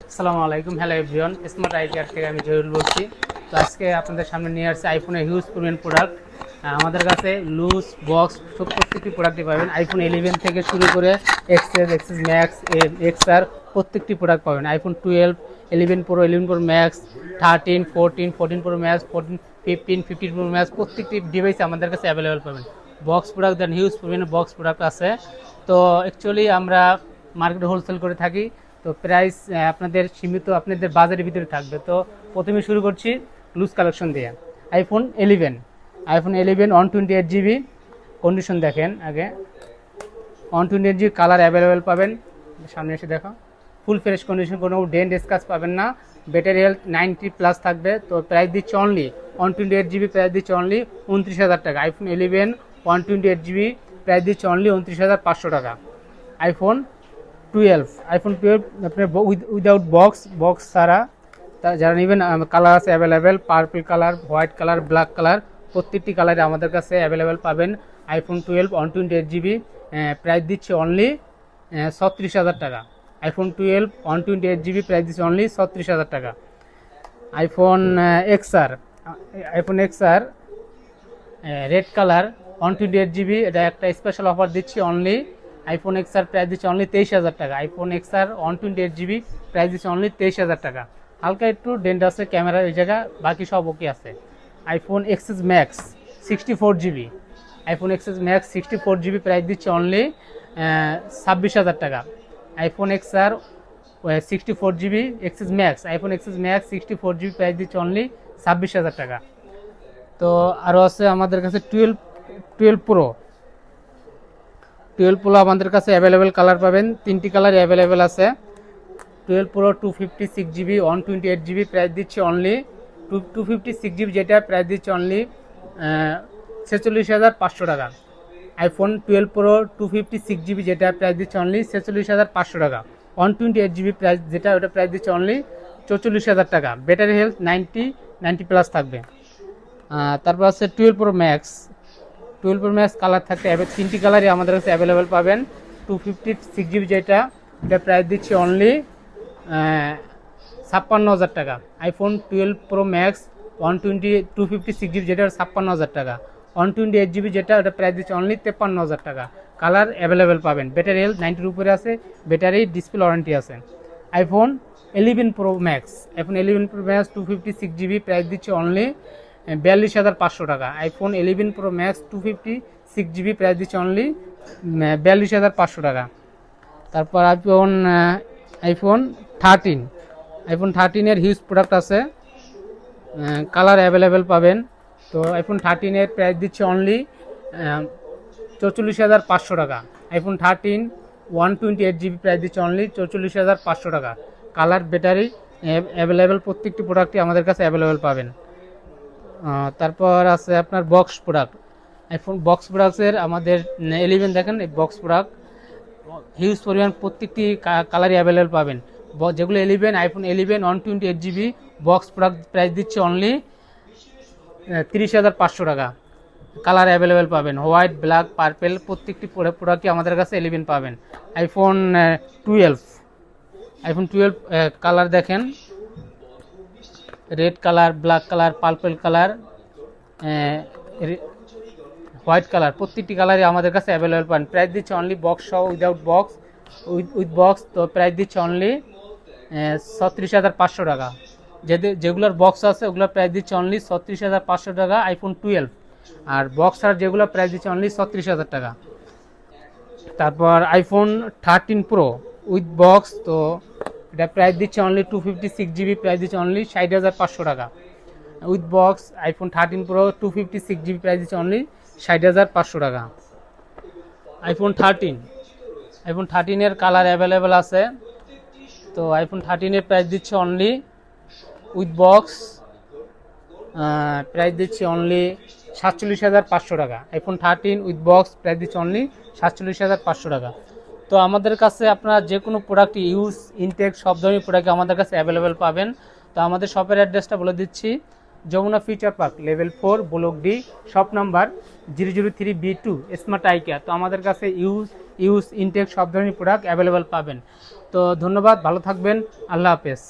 আসসালামু আলাইকুম, hello everyone, smart eye care থেকে আমি জহিরুল বলছি। তো আজকে আপনাদের সামনে নিয়ে আসছে আইফোনের হিউজ পরিমাণ প্রোডাক্ট। আমাদের কাছে লুজ বক্স সব প্রত্যেকটি প্রোডাক্টই পাবেন। আইফোন 11 থেকে শুরু করে এক্সএস, এক্সএস ম্যাক্স, এক্সআর প্রত্যেকটি প্রোডাক্ট পাবেন। IPhone 12, 11 pro, 11 pro max, 13, 14, 14 pro max, 14, 15, 15 pro max প্রত্যেকটি ডিভাইস আমাদের কাছে অ্যাভেলেবেল পাবেন। বক্স প্রোডাক্ট দেন হিউজ পরিমাণে বক্স প্রোডাক্ট আছে। তো অ্যাকচুয়ালি আমরা মার্কেটে হোলসেল করে থাকি। তো প্রাইস আপনাদের সীমিত, আপনাদের বাজারের ভিতরে থাকবে। তো প্রথমে শুরু করছি লুজ কালেকশন দিয়ে। IPhone 11, iPhone 11 128 GB। কন্ডিশন দেখেন আগে। 128 GB কালার অ্যাভেলেবেল পাবেন। সামনে এসে দেখো, ফুল ফ্রেশ কন্ডিশন, কোনো ডেন্ট স্ক্র্যাচ পাবেন না। ব্যাটারি হেলথ 90+ থাকবে। তো প্রাইস দিচ্ছে অনলি 128 GB, প্রাইস দিচ্ছে অনলি 29,000 টাকা। আইফোন 11 128 GB প্রাইস দিচ্ছে অনলি 29,500 টাকা। আইফোন 12, আইফোন 12 আপনার উইদাউট বক্স ছাড়া, তা যারা নেবেন কালার আছে available, purple colour, white colour, black colour প্রত্যেকটি কালারে আমাদের কাছে অ্যাভেলেবেল পাবেন। আইফোন 12 128 GB প্রাইস দিচ্ছে অনলি 36,000 টাকা। আইফোন 12 128 GB প্রাইস দিচ্ছে অনলি 36,000 টাকা। IPhone XR, iPhone XR red colour 128 GB, এটা একটা স্পেশাল অফার দিচ্ছি অনলি। আইফোন এক্সআর প্রাইস দিচ্ছে অনলি 23,000 টাকা। আইফোন এক্সআর 128 GB প্রাইস দিচ্ছে অনলি 23,000 টাকা। হালকা একটু ডেন্ট আছে ক্যামেরার এই জায়গা, বাকি সব ওকে আছে। IPhone XS max 64 GB, iPhone XS max 64 GB price দিচ্ছে অনলি 26,000 টাকা। IPhone XR 64 GB XS max, iPhone XS max 64 GB price দিচ্ছে অনলি 26,000 টাকা। তো আরও আছে আমাদের কাছে 12 প্রো, 12 প্রো আমাদের কাছে অ্যাভেলেবেল কালার পাবেন, 3টি কালার অ্যাভেলেবেল আছে। 12 প্রো 256 GB 128 GB প্রাইস দিচ্ছে অনলি 256 GB, যেটা প্রাইস দিচ্ছে অনলি 46,500 টাকা। আইফোন 12 প্রো 256 GB যেটা প্রাইস দিচ্ছে অনলি 46,500 টাকা। 128 GB প্রাইস যেটা, ওটা প্রাইস দিচ্ছে অনলি 44,000 টাকা। ব্যাটারি হেলথ 90+ থাকবে। তারপর আছে 12 pro max, 12 pro max colour থাকতে 3টি কালারই আমাদের কাছে অ্যাভেলেবেল পাবেন। 256 GB যেটা, এটা প্রাইস দিচ্ছে অনলি 56,000 টাকা। আইফোন 12 প্রো ম্যাক্স 256 GB যেটা 56,000 টাকা। 128 GB যেটা, ওটা প্রাইস দিচ্ছে অনলি 53,000 টাকা। কালার অ্যাভেলেবেল পাবেন। ব্যাটারি হেলথ 90-র উপরে আছে, ব্যাটারি ডিসপ্লে ওয়ারেন্টি আছে। IPhone 11 pro max, iPhone 11 pro max 256 GB price দিচ্ছে অনলি 42,500 টাকা। IPhone 11 pro max 256 GB price দিচ্ছে অনলি 42,500 টাকা। তারপর আইফোন 13, আইফোন 13-এর হিউজ প্রোডাক্ট আছে, কালার অ্যাভেলেবেল পাবেন। তো আইফোন 13-এর প্রাইস দিচ্ছে অনলি 44,500 টাকা। আইফোন 13 128 GB প্রাইস দিচ্ছে অনলি 44,500 টাকা। কালার, ব্যাটারি অ্যাভেলেবেল, প্রত্যেকটি প্রোডাক্টই আমাদের কাছে অ্যাভেলেবেল পাবেন। তারপর আছে আপনার বক্স প্রোডাক্ট। আইফোন বক্স প্রোডাক্টসের আমাদের 11 দেখেন, এই বক্স প্রোডাক্ট হিউজ পরিমাণ, প্রত্যেকটি কালারই অ্যাভেলেবেল পাবেন। যেগুলো 11, iPhone 11 128 GB box product price দিচ্ছে অনলি 30,500 টাকা। কালার অ্যাভেলেবেল পাবেন, হোয়াইট, ব্ল্যাক, পার্পেল প্রত্যেকটি প্রোডাক্টই আমাদের কাছে 11 পাবেন। আইফোন 12, আইফোন 12 কালার দেখেন, red colour, black colour, purple colour, white colour প্রত্যেকটি কালারই আমাদের কাছে অ্যাভেলেবেল পান। প্রাইস দিচ্ছে অনলি বক্স সহ, উইদাউট বক্স, উইথ বক্স। তো প্রাইস দিচ্ছে অনলি 36,500 টাকা। যেগুলোর বক্স আছে ওগুলোর প্রাইস দিচ্ছে অনলি 36,500 টাকা আইফোন 12। আর বক্স আর যেগুলো প্রাইস দিচ্ছে অনলি 36,000 টাকা। তারপর আইফোন 13 প্রো উইথ বক্স, তো এটা প্রাইস দিচ্ছে অনলি 256 GB প্রাইস দিচ্ছে অনলি 60,500 টাকা। With box iPhone 13 pro 256 GB price দিচ্ছে অনলি 60,500 টাকা। আইফোন 13-এর কালার অ্যাভেলেবেল আছে। তো আইফোন 13-এর প্রাইস দিচ্ছে অনলি উইথ বক্স, প্রাইস দিচ্ছে অনলি 47,500 টাকা। আইফোন 13 উইথ বক্স প্রাইস দিচ্ছে অনলি 47,500 টাকা। তো আমাদের কাছে আপনারা যে কোনো প্রোডাক্ট ইউজ, ইনটেক সব ধরনের প্রোডাক্ট আমাদের কাছে অ্যাভেলেবেল পাবেন। তো আমাদের শপের অ্যাড্রেসটা বলে দিচ্ছি, Jamuna Future Park level 4 block D, shop number 003B2 smart eye care. তো আমাদের কাছে ইউজ ইনটেক সব ধরনের প্রোডাক্ট অ্যাভেলেবেল পাবেন। তো ধন্যবাদ, ভালো থাকবেন, আল্লাহ হাফেজ।